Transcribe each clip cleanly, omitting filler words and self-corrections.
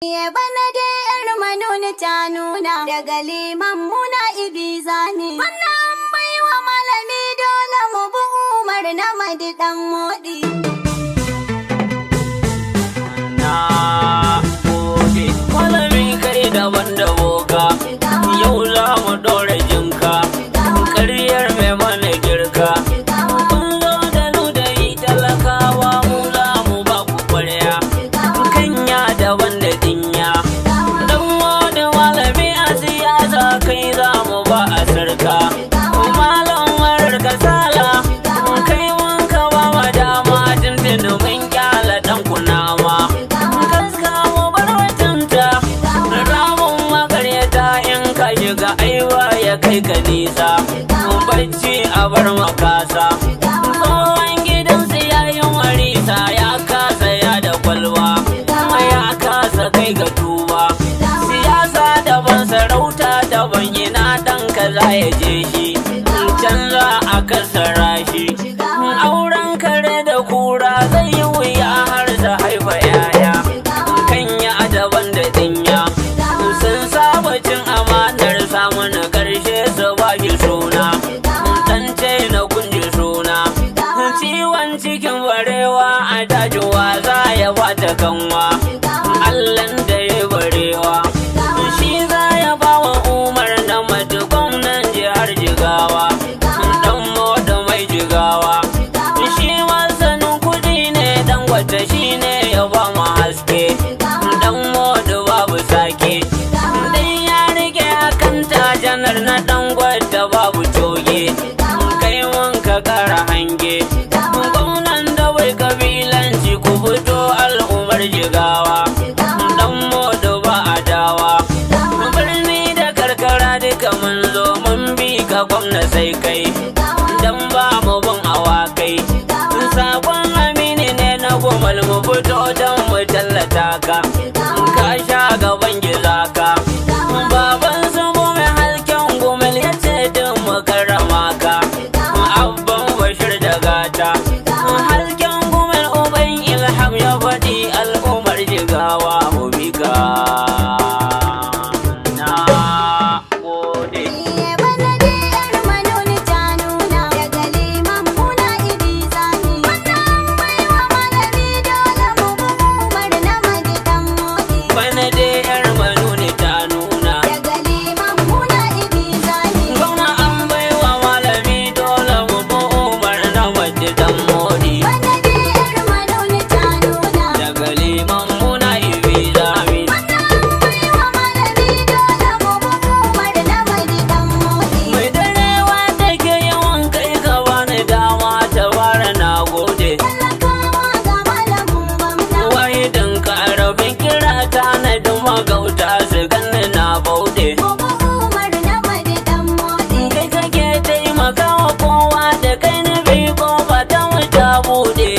Bana dai yar Manoni ta nuna daga liman muna Ibiza ne. Wannan baiwa malami dole mu bi Umar na Madi dan Modi. Na gode malami kai daban da boka, yau za mu ɗora jinka, ƙaryar mai mana girka. Kun zo da ludayi talakawa mu za mu ba ku ƙwarya, kanya daban da dinya. Dan wani malami a siyasa kai za mu ba a sarka. Malam marar kasala kai wanka ba ma dama tuntuni mun kyala ɗan kunama. Kaska mu bar mutunta ramin makaryata in ka shiga aiwa ya kai ka nisa. Bacci a bar makasa tsohon gidansu ya yi marisa, ya kasa ya da kwalwa ya kasa kai ga tuba. Siyasa daban sarauta daban, yana ɗan kaza ya je shi canza a kasara shi. Auren kare da kura zai yi wuya har sa haifa yaya, kanya daban da dinya. Sun saba cin amanar samun karshe su ba shi suna, dan na kunji suna. Ciwon cikin barewa a dajuwa za ya bata kanwa, Allahn da ya barewa shi za ya ba wa Umar na Madi gwamnan jihar Jigawa. Dan Moda mai Jigawa shi masanin kudi ne, dan gwata shi ne ya ba mu haske. Dan Moda babu sake dan ya rike akanta janar na dan gwata babu coge. Kai mun ka kara hange gwamnan da bai kabilanci, ku fito al'ummar Jigawa. Dan Moda ba adawa, birni da karkara duka mun zo mun bi ka gwamna sai kai, dan ba mu bin awakai. Sakon amini ne na gomal mu fito don mu tallata ka, ka sha gaban gizaka. Baban su mai halken gomal ya ce din mu karrama ka, abban Bashir da gata. Halken gomal uban Ilham ya faɗi al'ummar Jigawa mu bi ka. Na gode. Bana dai yar Manoni ta nuna daga liman muna Ibiza ne. Wannan baiwa malami dole mu bi Umar na Madi dan Modi. Bana dai yar Manoni ta nuna Daga liman muna Ibiza ne. gwamna an baiwa malami dole mu bi Umar na Madi dan Modi. Bana dai yar Manoni ta nuna Daga liman muna Ibiza mi. wannan baiwa malami dole mu bi Umar na Madi dan Modi. Mai darewa take yawan kai ka bani dama ta fara na gode. Talakawa ga malamin gwamna. Wahidin karabin kira ta na duma gauta su ganni na bauɗe. Mu bi Umar na Madi dan Modi. Kai kake taimakawa kowa da kai na bi kofa ta wuta buɗe.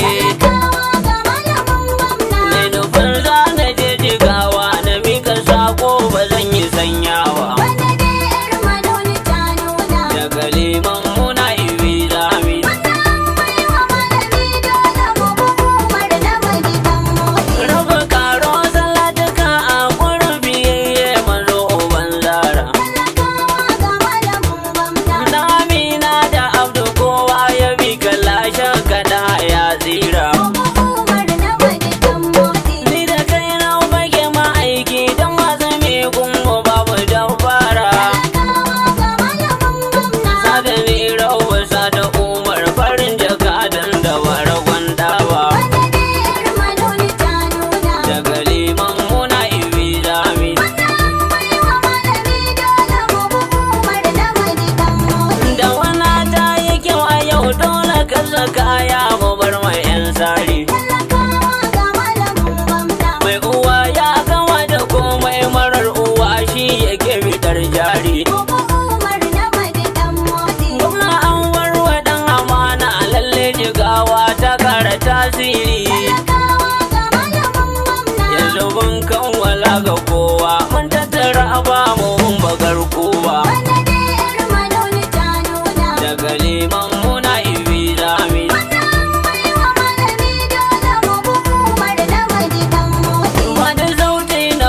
Talakawa ga malamin gwamna. Mai nufin za na je Jigawa na mika sako ba zan yi sanyawa. Bana dai yar Manoni ta nuna Daga liman muna Ibiza mi. wannan baiwa malami dole mu bi Umar na Madi dan Modi. Raba karo salatuka a gurin biyayye manzo uban zara. Talakawa ga malamin gwamna. Da Amina da Abdu kowa ya bi kalashen kada ya tsira. Mu bi Umar na Madi dan Modi. Ni da kai na bage ma'aiki don masu migun mu babu dabara. Talakawa ga malamin gwamna. Sada ni rawa sada Umar farin jakadan da bara gwanda ba. Bana dai yar Manoni ta nuna Daga liman muna Ibiza mi. wannan baiwa malami dole mu bi Umar na Madi dan Modi. Da wana ta yi kyau a yau dole ka saka ya mu bar mai 'yan sari. Talakawa ga malamin gwamna. Mai uwa ya gama da komai, marar uwa shi yake fitar jari. Mu bi Umar na Madi dan Modi. Gwamna an warwa dan amana lalle Jigawa ta kara tasiri. Talakawa ga malamin gwamna. Yanzu mun kanwala ga kowa, mun tattara ba mu mun bagar kowa. Bana dai yar Manoni ta nuna Daga liman muna Ibiza mi. wannan baiwa malami dole mu bi Umar na Madi dan Modi. Wani sauti na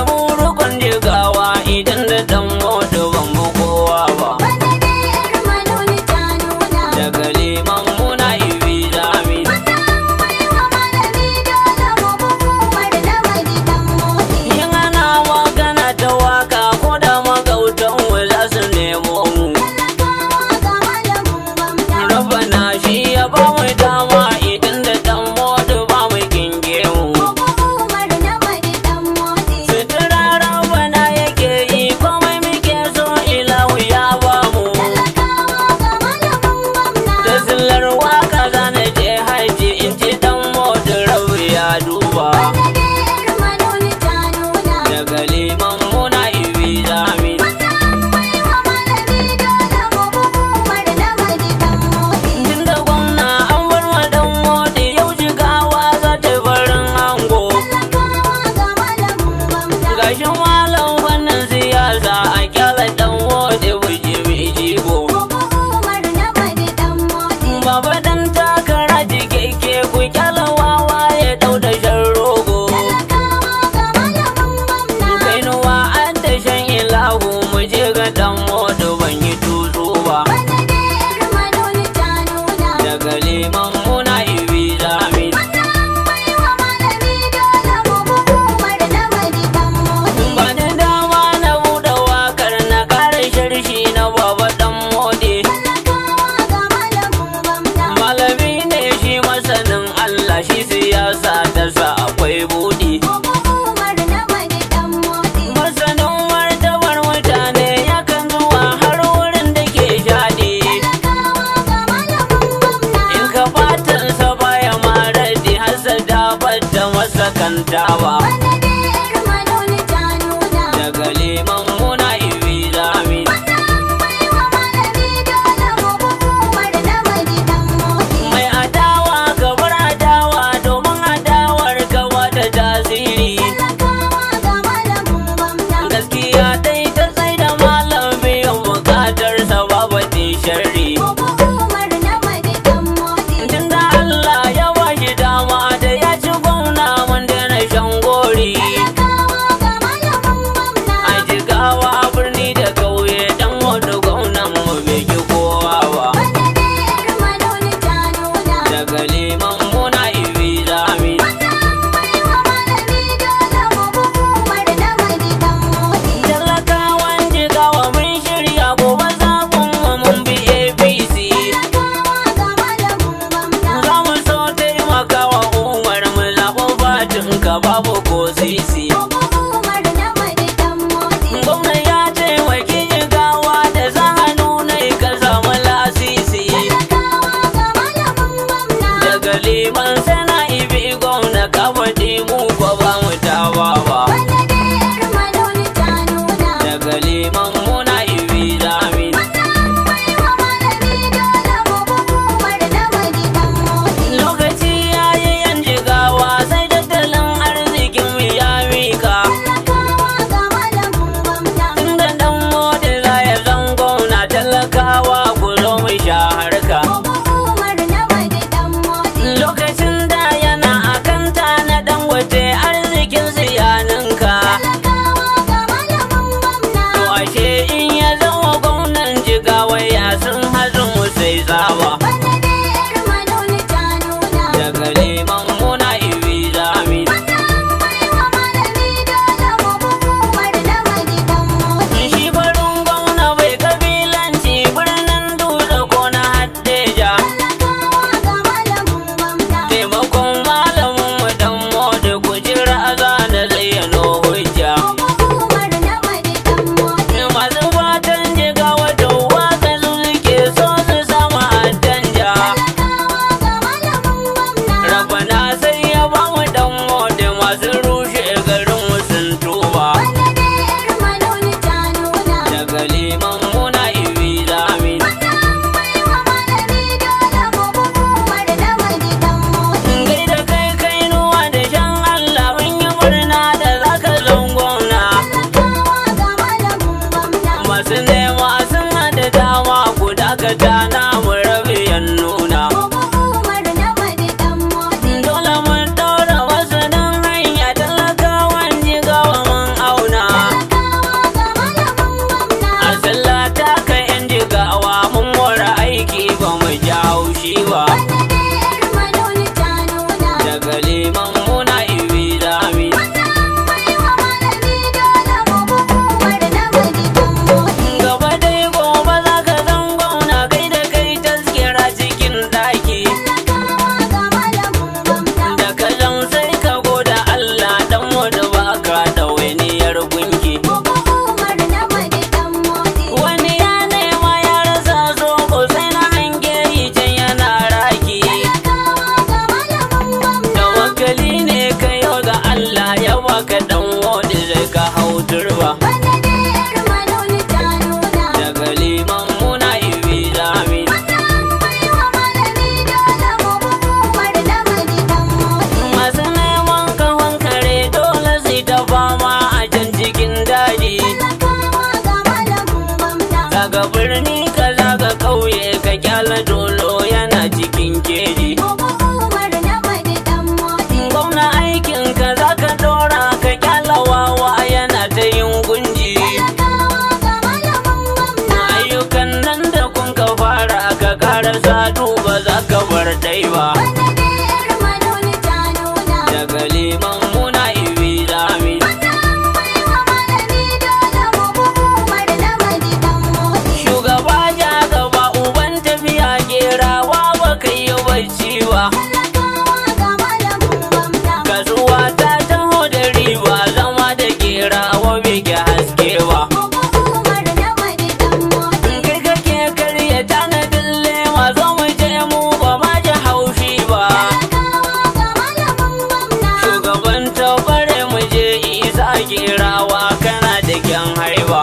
mu rukun jigawa idan da dan modu ban mu kowa ba. Bana dai yar manoni ta nuna. Daga liman muna ibi zami. Wannan baiwa malami dole mu hukumar na magidan motsi. Yin ana magana ta waka ko da magautan mu za su nemo mu. Talakawa ga malamin gwamna. Rabbana shi ya ba mu dama idan da dan modu ba mu kinge mu. Hukumar na magidan motsi. Sutura Rabbana yake yi komai muke so ilahu ya ba mu. Talakawa ga malamin gwamna. Da zillar waka zana je haji in ci dan modu rabu ya duba. Bana dai yar manoni ta nuna. Daga liman muna ibi zami. Wannan baiwa malami dole mu hukumar na magidan motsi. Tun da gwamna an bar ma dan modu yau jigawa za ta barin ango. Talakawa ga malamin gwamna. Gashin malam wannan siyasa a kyala dan modu buji mai jigo. Hukumar na magidan motsi. Baba dan takara jikeke ku kyala wawa ya dau da shan rogo. Talakawa ga malamin gwamna. Kainuwa an da shan ilahu mu je ga dan modu ban yi tutsu ba. Bana dai yar manoni ta nuna. Daga liman muna ibi zami. Wannan baiwa malami dole mu hukumar na magidan motsi. Ban turba. Bana dai yar manoni ta nuna. Daga liman muna ibi zami. Wannan baiwa malami dole mu bi Umar Namadi dan Modi. Masu neman kawon kare dole su ta fama a can cikin daji. Talakawa ga malamin gwamna. Daga birni ka zaga ƙauye ka kyala dolo yana cikin keji. Mu bi Umar Namadi dan Modi. Gwamna aikin ka za ka dora ka kyala wawa yana ta yin gunji. Talakawa ga malamin gwamna. Ayyukan nan da kun ka fara ka karasa duba za ka bar dai ba. Bana dai yar manoni ta nuna. Daga liman muna ibi zami. Wannan baiwa malami dole mu bi Umar Namadi dan Modi. Shugaba ja gaba uban tafiya gerawa ba ka yi bacci ba. Talakawa ga malamin gwamna. Kasuwa ta taho da riba zama da gerawa bai ke haske ba. Mu bi Umar Namadi dan Modi. Kai kake karya tanadin lema zo mu je mu ba ma ji haushi ba. Talakawa ga malamin gwamna. Shugaban tabare mu je isa gerawa kana da kyan haiba.